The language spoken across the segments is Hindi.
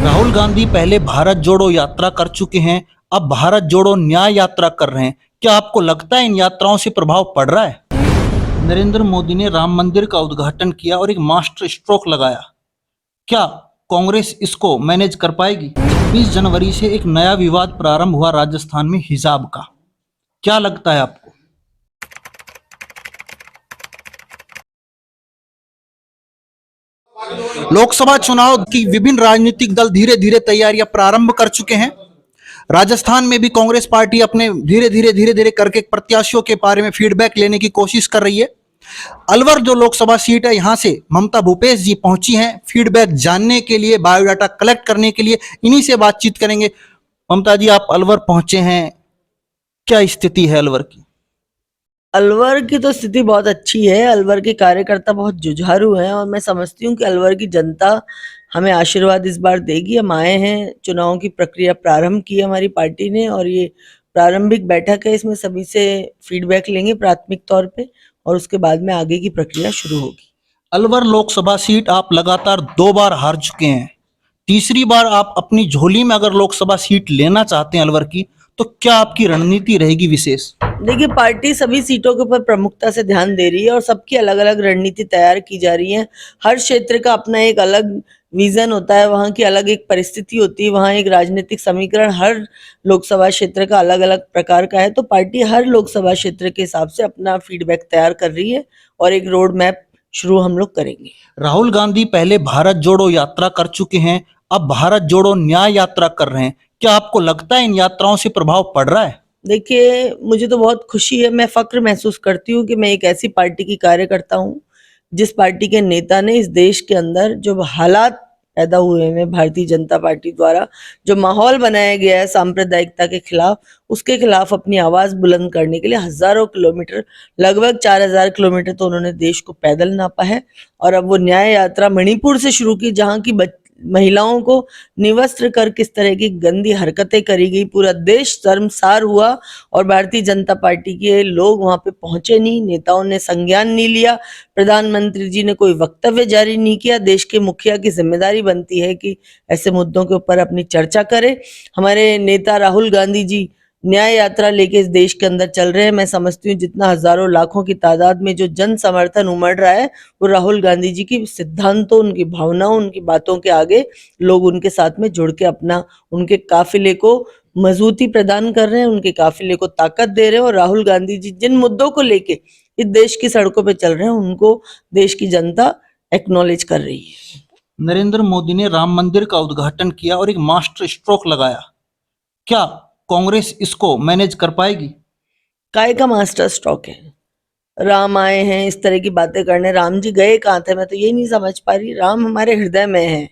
राहुल गांधी पहले भारत जोड़ो यात्रा कर चुके हैं, अब भारत जोड़ो न्याय यात्रा कर रहे हैं। क्या आपको लगता है इन यात्राओं से प्रभाव पड़ रहा है? नरेंद्र मोदी ने राम मंदिर का उद्घाटन किया और एक मास्टर स्ट्रोक लगाया। क्या कांग्रेस इसको मैनेज कर पाएगी? 20 जनवरी से एक नया विवाद प्रारंभ हुआ राजस्थान में हिजाब का। क्या लगता है आपको? लोकसभा चुनाव की विभिन्न राजनीतिक दल धीरे धीरे तैयारियां प्रारंभ कर चुके हैं। राजस्थान में भी कांग्रेस पार्टी अपने धीरे धीरे करके प्रत्याशियों के बारे में फीडबैक लेने की कोशिश कर रही है। अलवर जो लोकसभा सीट है, यहां से ममता भूपेश जी पहुंची हैं फीडबैक जानने के लिए, बायोडाटा कलेक्ट करने के लिए। इन्हीं से बातचीत करेंगे। ममता जी, आप अलवर पहुंचे हैं, क्या स्थिति है अलवर की? अलवर की तो स्थिति बहुत अच्छी है। अलवर के कार्यकर्ता बहुत जुझारू हैं और मैं समझती हूँ कि अलवर की जनता हमें आशीर्वाद इस बार देगी। हम आए हैं, चुनावों की प्रक्रिया प्रारंभ की हमारी पार्टी ने और ये प्रारंभिक बैठक है। इसमें सभी से फीडबैक लेंगे प्राथमिक तौर पे और उसके बाद में आगे की प्रक्रिया शुरू होगी। अलवर लोकसभा सीट आप लगातार 2 बार हार चुके हैं। तीसरी बार आप अपनी झोली में अगर लोकसभा सीट लेना चाहते हैं अलवर की, तो क्या आपकी रणनीति रहेगी विशेष? देखिए, पार्टी सभी सीटों के ऊपर प्रमुखता से ध्यान दे रही है और सबकी अलग अलग रणनीति तैयार की जा रही है। हर क्षेत्र का अपना एक अलग विजन होता है, वहाँ की अलग एक परिस्थिति होती है, वहाँ एक राजनीतिक समीकरण हर लोकसभा क्षेत्र का अलग अलग प्रकार का है। तो पार्टी हर लोकसभा क्षेत्र के हिसाब से अपना फीडबैक तैयार कर रही है और एक रोड मैप शुरू हम लोग करेंगे। राहुल गांधी पहले भारत जोड़ो यात्रा कर चुके हैं, अब भारत जोड़ो न्याय यात्रा कर रहे हैं। क्या आपको लगता है इन यात्राओं से प्रभाव पड़ रहा है? देखिए, मुझे तो बहुत खुशी है, मैं फ़ख्र महसूस करती हूँ कि मैं एक ऐसी पार्टी की कार्यकर्ता हूँ, जिस पार्टी के नेता ने इस देश के अंदर जो हालात पैदा हुए हैं भारतीय जनता पार्टी द्वारा, जो माहौल बनाया गया है सांप्रदायिकता के खिलाफ, उसके खिलाफ अपनी आवाज़ बुलंद करने के लिए हज़ारों किलोमीटर, लगभग 4000 किलोमीटर तो उन्होंने देश को पैदल नापा है। और अब वो न्याय यात्रा मणिपुर से शुरू की, जहाँ की महिलाओं को निवस्त्र कर किस तरह की गंदी हरकतें करी गई, पूरा देश शर्मसार हुआ और भारतीय जनता पार्टी के लोग वहां पे पहुंचे नहीं, नेताओं ने संज्ञान नहीं लिया, प्रधानमंत्री जी ने कोई वक्तव्य जारी नहीं किया। देश के मुखिया की जिम्मेदारी बनती है कि ऐसे मुद्दों के ऊपर अपनी चर्चा करे। हमारे नेता राहुल गांधी जी न्याय यात्रा लेके इस देश के अंदर चल रहे हैं। मैं समझती हूँ जितना हजारों लाखों की तादाद में जो जन समर्थन उमड़ रहा है, वो राहुल गांधी जी की सिद्धांतों, उनकी भावनाओं, उनकी बातों के आगे लोग उनके साथ में जुड़ के अपना उनके काफिले को मजबूती प्रदान कर रहे हैं, उनके काफिले को ताकत दे रहे हैं। और राहुल गांधी जी जिन मुद्दों को लेके इस देश की सड़कों पे चल रहे हैं, उनको देश की जनता एक्नॉलेज कर रही है। नरेंद्र मोदी ने राम मंदिर का उद्घाटन किया और एक मास्टर स्ट्रोक लगाया। क्या कांग्रेस इसको मैनेज कर पाएगी? काय का मास्टर स्ट्रोक है? राम आए हैं इस तरह की बातें करने, राम जी गए कहाँ थे? मैं तो ये नहीं समझ पा रही। राम हमारे हृदय में है,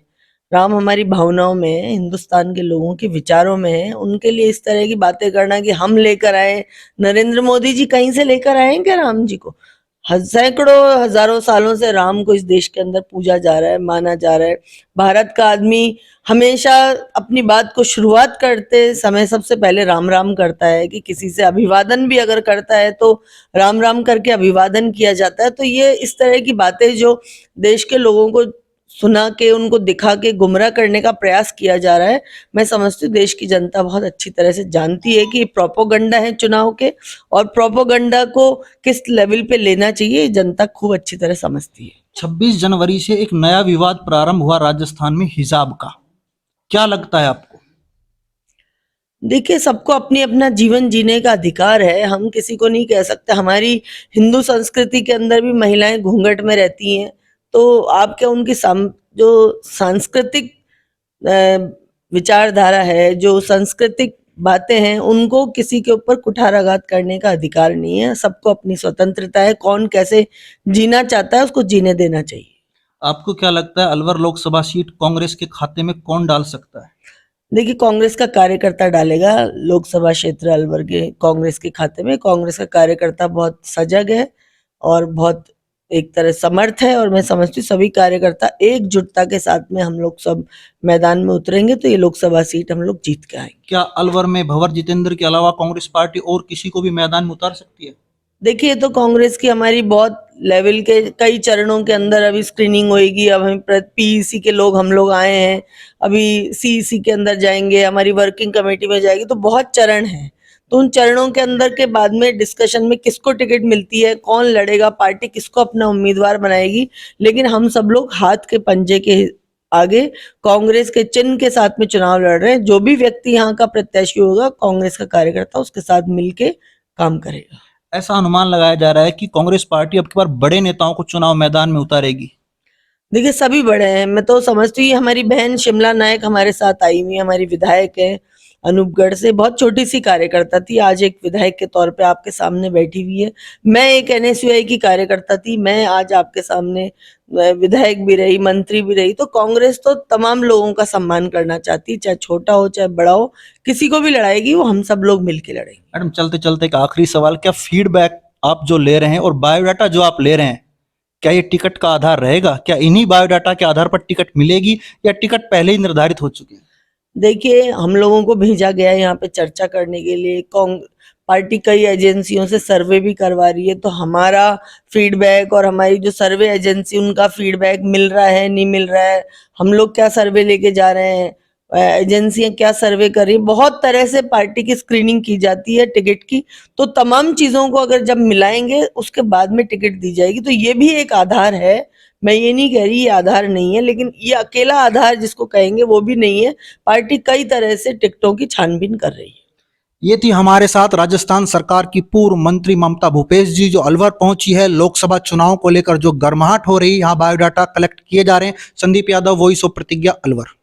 राम हमारी भावनाओं में है, हिंदुस्तान के लोगों के विचारों में है। उनके लिए इस तरह की बातें करना कि हम लेकर आए, नरेंद्र मोदी जी कहीं से लेकर आए हैं क्या राम जी को? सैकड़ों हजारों सालों से राम को इस देश के अंदर पूजा जा रहा है, माना जा रहा है। भारत का आदमी हमेशा अपनी बात को शुरुआत करते समय सबसे पहले राम राम करता है, कि किसी से अभिवादन भी अगर करता है तो राम राम करके अभिवादन किया जाता है। तो ये इस तरह की बातें जो देश के लोगों को सुना के, उनको दिखा के गुमराह करने का प्रयास किया जा रहा है, मैं समझती हूँ देश की जनता बहुत अच्छी तरह से जानती है कि ये प्रोपोगंडा है चुनाव के, और प्रोपोगंडा को किस लेवल पे लेना चाहिए जनता खूब अच्छी तरह समझती है। 26 जनवरी से एक नया विवाद प्रारंभ हुआ राजस्थान में हिजाब का। क्या लगता है आपको? देखिए, सबको अपनी अपना जीवन जीने का अधिकार है, हम किसी को नहीं कह सकते। हमारी हिंदू संस्कृति के अंदर भी महिलाएं घूंघट में रहती हैं, तो आप क्या उनकी जो सांस्कृतिक विचारधारा है, जो सांस्कृतिक बातें हैं, उनको किसी के ऊपर कुठाराघात करने का अधिकार नहीं है। सबको अपनी स्वतंत्रता है, कौन कैसे जीना चाहता है उसको जीने देना चाहिए। आपको क्या लगता है अलवर लोकसभा सीट कांग्रेस के खाते में कौन डाल सकता है? देखिए, कांग्रेस का कार्यकर्ता डालेगा लोकसभा क्षेत्र अलवर के कांग्रेस के खाते में। कांग्रेस का कार्यकर्ता बहुत सजग है और बहुत एक तरह समर्थ है, और मैं समझती हूँ सभी कार्यकर्ता एकजुटता के साथ में हम लोग सब मैदान में उतरेंगे तो ये लोकसभा सीट हम लोग जीत के आएंगे। क्या अलवर में भंवर जितेंद्र के अलावा कांग्रेस पार्टी और किसी को भी मैदान में उतार सकती है? देखिए, तो कांग्रेस की हमारी बहुत लेवल के कई चरणों के अंदर अभी स्क्रीनिंग होएगी। अब हम पीईसी के लोग हम लोग आए हैं, अभी सीईसी के अंदर जाएंगे, हमारी वर्किंग कमेटी में जाएगी, तो बहुत चरण हैं। तो उन चरणों के अंदर के बाद में डिस्कशन में किसको टिकट मिलती है, कौन लड़ेगा, पार्टी किसको अपना उम्मीदवार बनाएगी, लेकिन हम सब लोग हाथ के पंजे के आगे कांग्रेस के चिन्ह के साथ में चुनाव लड़ रहे हैं। जो भी व्यक्ति यहाँ का प्रत्याशी होगा, कांग्रेस का कार्यकर्ता, उसके साथ मिलके काम करेगा। ऐसा अनुमान लगाया जा रहा है कि कांग्रेस पार्टी अब की बार बड़े नेताओं को चुनाव मैदान में उतारेगी। देखिए, सभी बड़े हैं। मैं तो समझती हूँ हमारी बहन शिमला नायक हमारे साथ आई हुई है, हमारी विधायक है अनूपगढ़ से, बहुत छोटी सी कार्यकर्ता थी, आज एक विधायक के तौर पे आपके सामने बैठी हुई है। मैं एक एनएसयूआई की कार्यकर्ता थी, मैं आज आपके सामने विधायक भी रही, मंत्री भी रही। तो कांग्रेस तो तमाम लोगों का सम्मान करना चाहती है, चाहे छोटा हो चाहे बड़ा हो, किसी को भी लड़ाएगी, वो हम सब लोग मिलके लड़ेंगे। मैडम, चलते चलते एक आखिरी सवाल, क्या फीडबैक आप जो ले रहे हैं और बायोडाटा जो आप ले रहे हैं, क्या ये टिकट का आधार रहेगा? क्या इन्हीं बायोडाटा के आधार पर टिकट मिलेगी या टिकट पहले ही निर्धारित हो चुके हैं? देखिए, हम लोगों को भेजा गया है यहाँ पे चर्चा करने के लिए। पार्टी कई एजेंसियों से सर्वे भी करवा रही है, तो हमारा फीडबैक और हमारी जो सर्वे एजेंसी उनका फीडबैक मिल रहा है नहीं मिल रहा है, हम लोग क्या सर्वे लेके जा रहे हैं, एजेंसियां क्या सर्वे कर रही है, बहुत तरह से पार्टी की स्क्रीनिंग की जाती है टिकट की। तो तमाम चीजों को अगर जब मिलाएंगे उसके बाद में टिकट दी जाएगी। तो ये भी एक आधार है, मैं ये नहीं कह रही ये आधार नहीं है, लेकिन ये अकेला आधार जिसको कहेंगे वो भी नहीं है। पार्टी कई तरह से टिकटों की छानबीन कर रही है। ये थी हमारे साथ राजस्थान सरकार की पूर्व मंत्री ममता भूपेश जी, जो अलवर पहुंची है लोकसभा चुनाव को लेकर जो गर्माहट हो रही है, यहाँ बायोडाटा कलेक्ट किए जा रहे हैं। संदीप यादव, वॉइस ऑफ प्रतिज्ञा, अलवर।